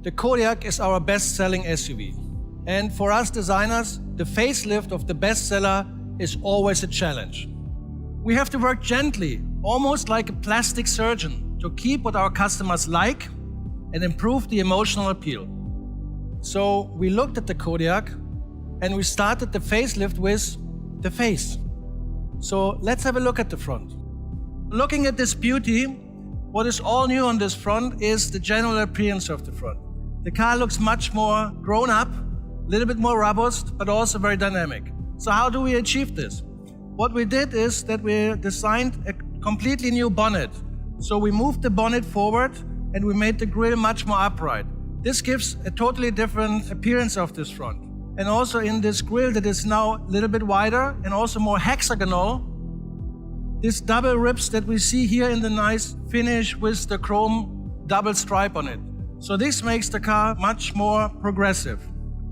The Kodiaq is our best-selling SUV. And for us designers, the facelift of the bestseller is always a challenge. We have to work gently, almost like a plastic surgeon, to keep what our customers like and improve the emotional appeal. So we looked at the Kodiaq and we started the facelift with the face. So let's have a look at the front. Looking at this beauty, what is all new on this front is the general appearance of the front. The car looks much more grown up, a little bit more robust, but also very dynamic. So how do we achieve this? What we did is that we designed a completely new bonnet. So we moved the bonnet forward and we made the grille much more upright. This gives a totally different appearance of this front. And also in this grille that is now a little bit wider and also more hexagonal, this double ribs that we see here in the nice finish with the chrome double stripe on it. So this makes the car much more progressive.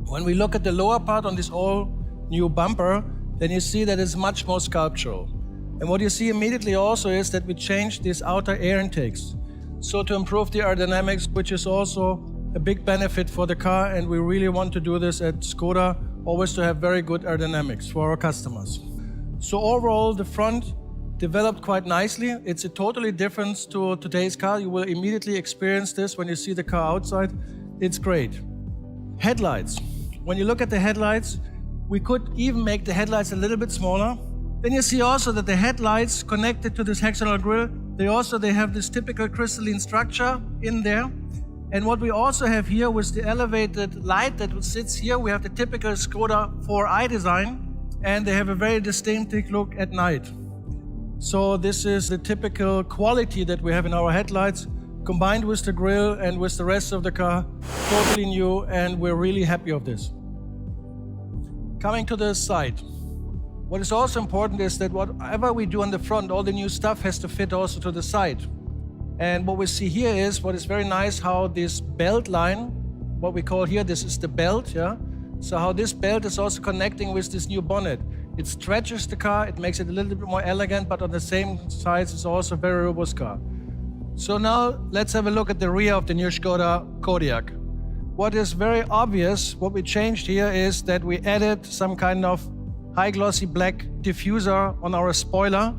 When we look at the lower part on this all new bumper, then you see that it's much more sculptural. And what you see immediately also is that we changed these outer air intakes. So to improve the aerodynamics, which is also a big benefit for the car, and we really want to do this at Skoda, always to have very good aerodynamics for our customers. So overall, the front developed quite nicely. It's a totally different to today's car. You will immediately experience this when you see the car outside. It's great. Headlights. When you look at the headlights, we could even make the headlights a little bit smaller. Then you see also that the headlights connected to this hexagonal grille, they have this typical crystalline structure in there. And what we also have here with the elevated light that sits here, we have the typical Skoda 4i design, and they have a very distinctive look at night. So this is the typical quality that we have in our headlights, combined with the grille and with the rest of the car, totally new, and we're really happy of this. Coming to the side. What is also important is that whatever we do on the front, all the new stuff has to fit also to the side. And what we see here is, what is very nice, how this belt line, what we call here, this is the belt, yeah? So how this belt is also connecting with this new bonnet. It stretches the car, it makes it a little bit more elegant, but on the same size, it's also a very robust car. So now let's have a look at the rear of the new Skoda Kodiaq. What is very obvious, what we changed here is that we added some kind of high glossy black diffuser on our spoiler,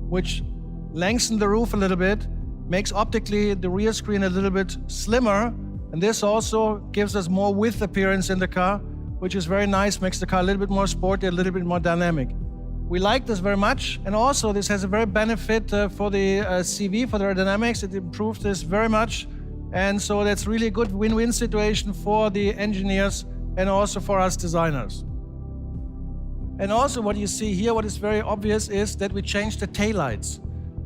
which lengthens the roof a little bit, makes optically the rear screen a little bit slimmer, and this also gives us more width appearance in the car, which is very nice, makes the car a little bit more sporty, a little bit more dynamic. We like this very much, and also this has a very benefit for the CV, for the aerodynamics. It improves this very much, and so that's really a good win-win situation for the engineers and also for us designers. And also what you see here, what is very obvious is that we changed the taillights.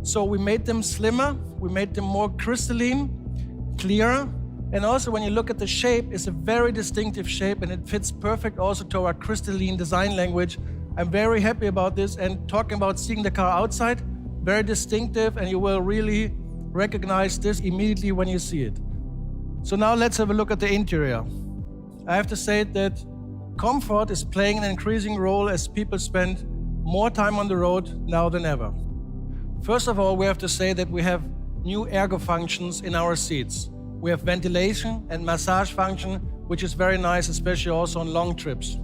So we made them slimmer, we made them more crystalline, clearer, and also when you look at the shape, it's a very distinctive shape and it fits perfect also to our crystalline design language. I'm very happy about this, and talking about seeing the car outside, very distinctive, and you will really recognize this immediately when you see it. So now let's have a look at the interior. I have to say that comfort is playing an increasing role as people spend more time on the road now than ever. First of all, we have to say that we have new ergo functions in our seats. We have ventilation and massage function, which is very nice, especially also on long trips.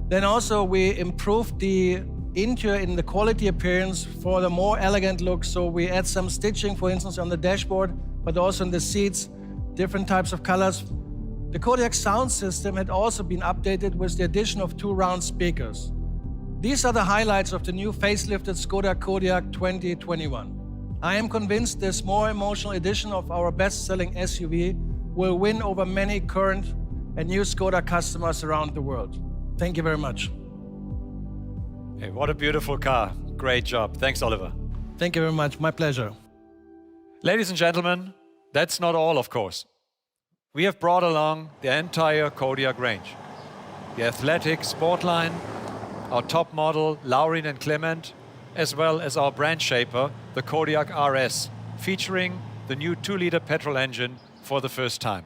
Then also we improved the interior in the quality appearance for the more elegant look. So we add some stitching, for instance, on the dashboard, but also in the seats, different types of colors. The Kodiaq sound system had also been updated with the addition of 2 round speakers. These are the highlights of the new facelifted Skoda Kodiaq 2021. I am convinced this more emotional edition of our best-selling SUV will win over many current and new Skoda customers around the world. Thank you very much. Hey, what a beautiful car. Great job. Thanks, Oliver. Thank you very much. My pleasure. Ladies and gentlemen, that's not all, of course. We have brought along the entire Kodiaq range. The athletic Sportline, our top model, Laurin and Clement, as well as our brand shaper, the Kodiaq RS, featuring the new 2-liter petrol engine for the first time.